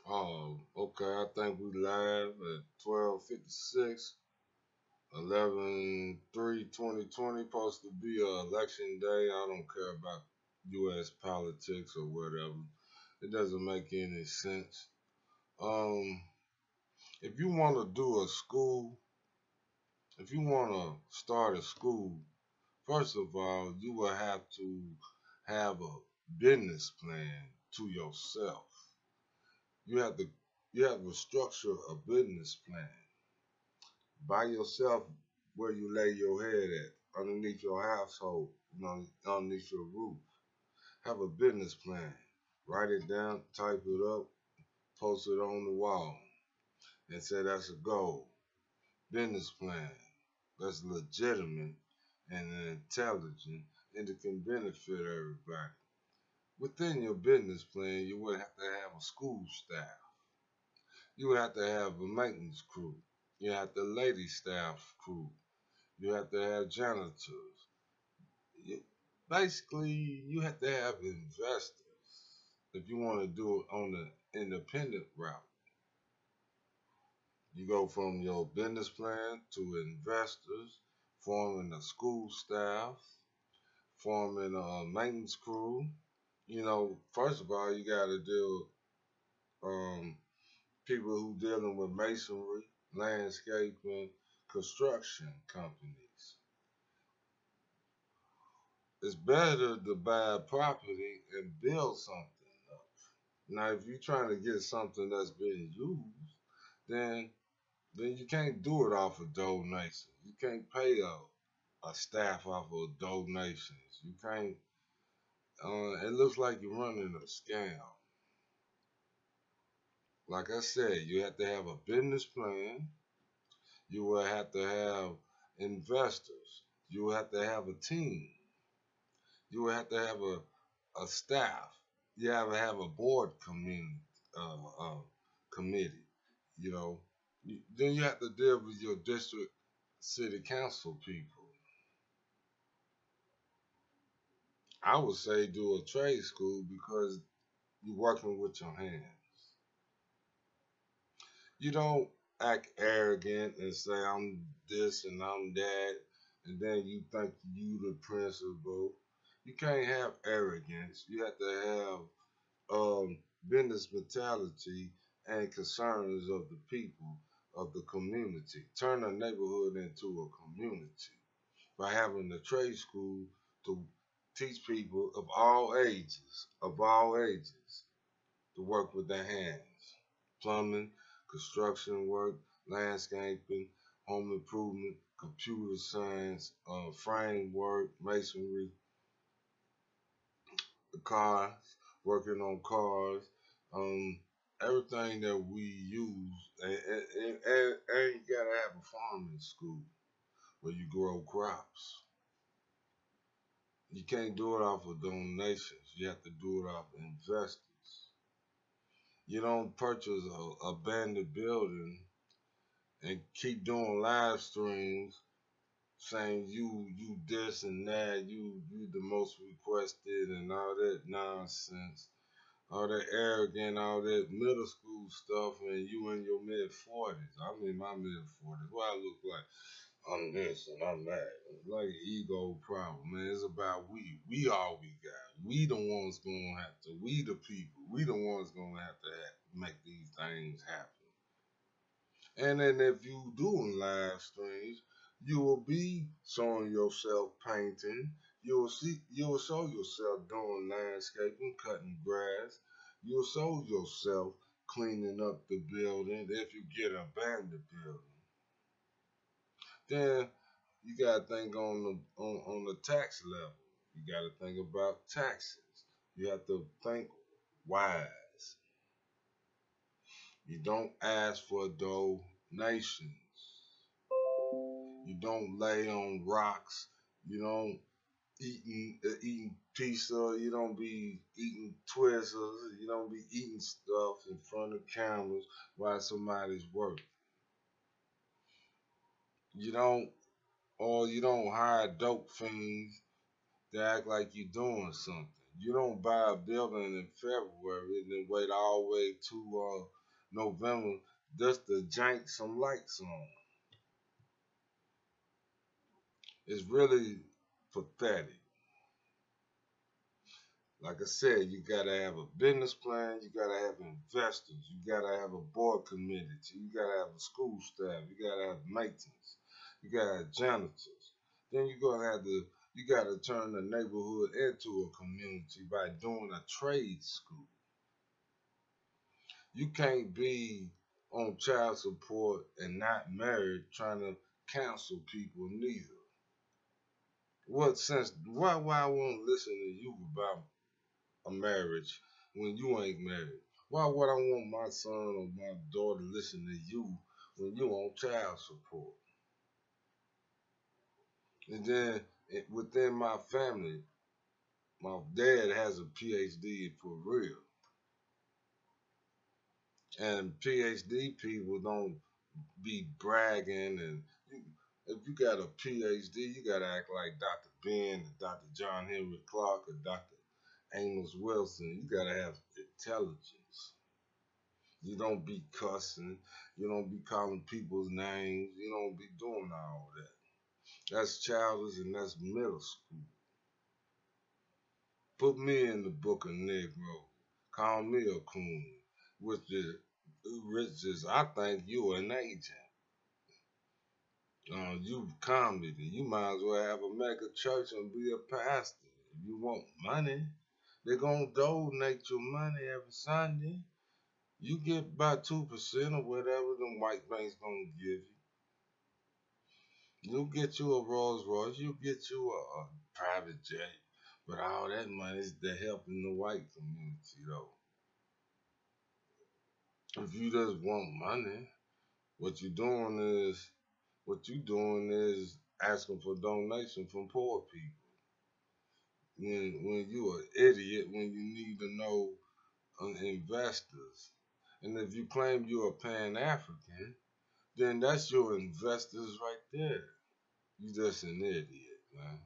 Okay, I think we live at 12:56, 11/3/2020. Supposed to be election day. I don't care about U.S. politics or whatever. It doesn't make any sense. Um, if you want to do a school, if you want to start a school, first of all, you will have to have a business plan to yourself. You have to you have to structure a business plan by yourself where you lay your head at, underneath your household, underneath your roof. Have a business plan. Write it down, type it up, post it on the wall, and say that's a goal. Business plan that's legitimate and intelligent and it can benefit everybody. Within your business plan, you would have to have a school staff. You would have to have a maintenance crew. You have the lady staff crew. You have to have janitors. You, basically, you have to have investors if you want to do it on the independent route. You go from your business plan to investors, forming a school staff, forming a maintenance crew. First of all, you got to deal people who dealing with masonry, landscaping, construction companies. It's better to buy property and build something up. Now, if you're trying to get something that's been used, then then you can't do it off of donations. You can't pay a staff off of donations. You can't. It looks like you're running a scam. Like I said, you have to have a business plan. You will have to have investors. You will have to have a team. You will have to have a staff. You have to have a board committee. You know, then you have to deal with your district city council people. I would say do a trade school because you're working with your hands. You don't act arrogant and say I'm this and I'm that, and then you think you the principal. You can't have arrogance. You have to have business mentality and concerns of the people of the community. Turn a neighborhood into a community by having a trade school to teach people of all ages, to work with their hands. Plumbing, construction work, landscaping, home improvement, computer science, framework, masonry, cars, working on cars, um, everything that we use. And you gotta have a farming school where you grow crops. You can't do it off of donations. You have to do it off of investors. You don't purchase a abandoned building and keep doing live streams saying you this and that, you the most requested and all that nonsense, all that arrogant, all that middle school stuff, and you in your mid 40s. I'm in my mid 40s. What I look like? I'm this and I'm that. It's like an ego problem, man. It's about we. We all we got. We the ones gonna have to. We the people. We the ones gonna have make these things happen. And then if you doing live streams, you will be showing yourself painting. You will show yourself doing landscaping, cutting grass. You'll show yourself cleaning up the building if you get an abandoned building. Then you gotta think on the tax level. You gotta think about taxes. You have to think wise. You don't ask for donations. You don't lay on rocks. You don't eating pizza. You don't be eating Twizzlers. You don't be eating stuff in front of cameras while somebody's working. You don't or you don't hire dope fiends to act like you're doing something. You don't buy a building in February and then wait all the way to November just to jank some lights on. It's really pathetic. Like I said, you gotta have a business plan, you gotta have investors, you gotta have a board committee, you gotta have a school staff, you gotta have maintenance, you gotta have janitors. Then you're gonna have to you gotta turn the neighborhood into a community by doing a trade school. You can't be on child support and not married trying to counsel people neither. What sense why I won't listen to you about a marriage when you ain't married? Why would I want my son or my daughter to listen to you when you on child support? And then within my family, my dad has a PhD for real. And PhD people don't be bragging and you, if you got a PhD, you gotta act like Dr. Ben, Dr. John Henry Clark, or Dr. Amos Wilson. You gotta have intelligence. You don't be cussing. You don't be calling people's names. You don't be doing all that. That's childish and that's middle school. Put me in the book of Negro. Call me a coon, which is I think you an agent. You comedy. You might as well have a mega church and be a pastor. If you want money, they're gonna donate your money every Sunday. You get about 2% or whatever them white banks gonna give you. You'll get you a Rolls Royce, you'll get you a private jet. But all that money is to helping the white community though. If you just want money, what you doing is what you doing is asking for donation from poor people. When you an idiot, when you need to know investors. And if you claim you're a Pan African, then that's your investors right there. You just an idiot, man.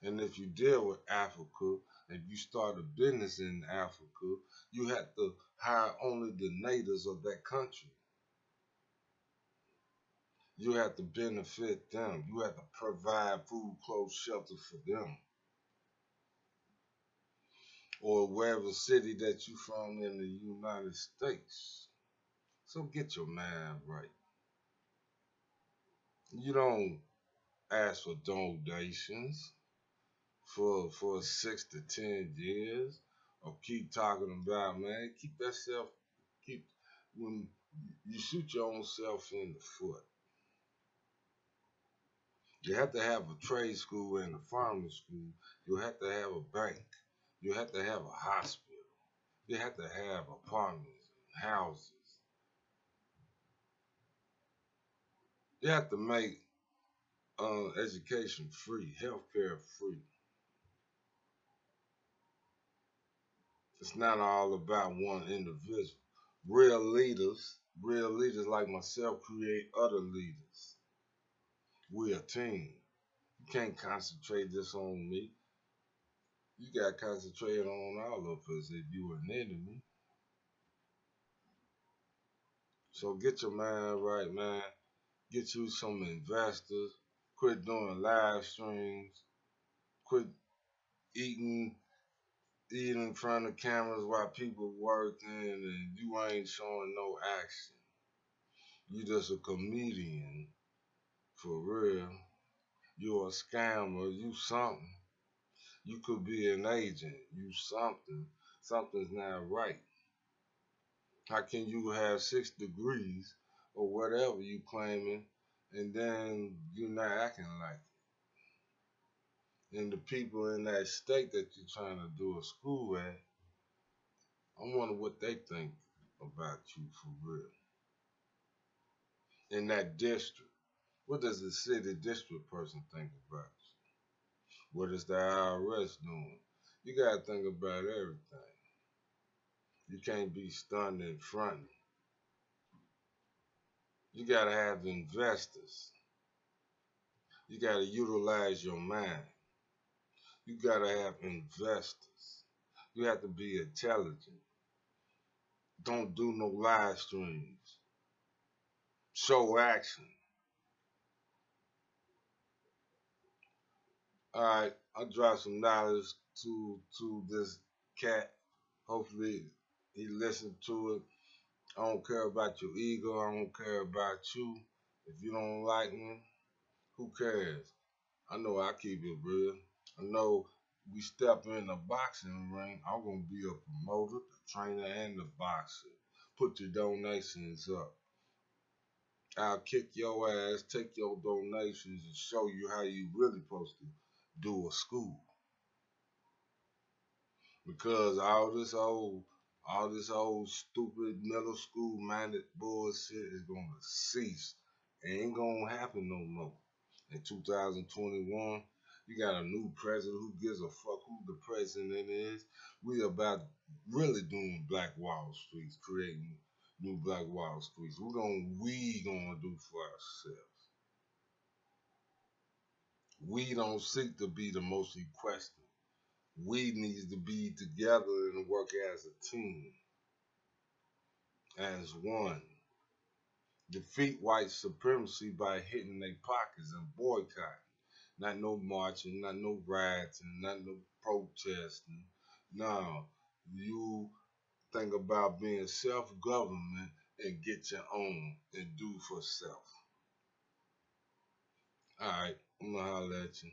And if you deal with Africa, if you start a business in Africa, you have to hire only the natives of that country. You have to benefit them. You have to provide food, clothes, shelter for them. Or wherever city that you from in the United States. So get your mind right. You don't ask for donations for 6 to 10 years, or keep talking about man. Keep that self. Keep when you shoot your own self in the foot. You have to have a trade school and a farming school. You have to have a bank. You have to have a hospital. You have to have apartments and houses. You have to make education free, healthcare free. It's not all about one individual. Real leaders like myself create other leaders. We're a team. You can't concentrate this on me. You got to concentrate on all of us if you an enemy. So get your mind right, man. Get you some investors. Quit doing live streams. Quit eating in front of cameras while people working and you ain't showing no action. You just a comedian for real. You a scammer. You something. You could be an agent. You something. Something's not right. How can you have 6 degrees or whatever you claiming, and then you not acting like it? And the people in that state that you're trying to do a school at, I wonder what they think about you for real. In that district, what does the city district person think about you? What is the IRS doing? You gotta think about everything. You can't be stunned in front. You gotta have investors. You gotta utilize your mind. You gotta have investors. You have to be intelligent. Don't do no live streams. Show action. All right, I drop some knowledge to this cat. Hopefully he listened to it. I don't care about your ego. I don't care about you. If you don't like me, who cares? I know I keep it real. I know we step in the boxing ring. I'm gonna be a promoter, the trainer, and the boxer. Put your donations up. I'll kick your ass, take your donations, and show you how you really supposed to do a school. Because all this old stupid middle school minded bullshit is gonna cease. It ain't gonna happen no more. In 2021, you got a new president who gives a fuck who the president is. We about really doing Black Wall Streets, creating new Black Wall Streets. We gonna do for ourselves. We don't seek to be the most requested. We need to be together and work as a team, as one. Defeat white supremacy by hitting their pockets and boycotting. Not no marching, not no rioting, not no protesting. No, you think about being self-government and get your own and do for self. All right, I'm gonna holler at you.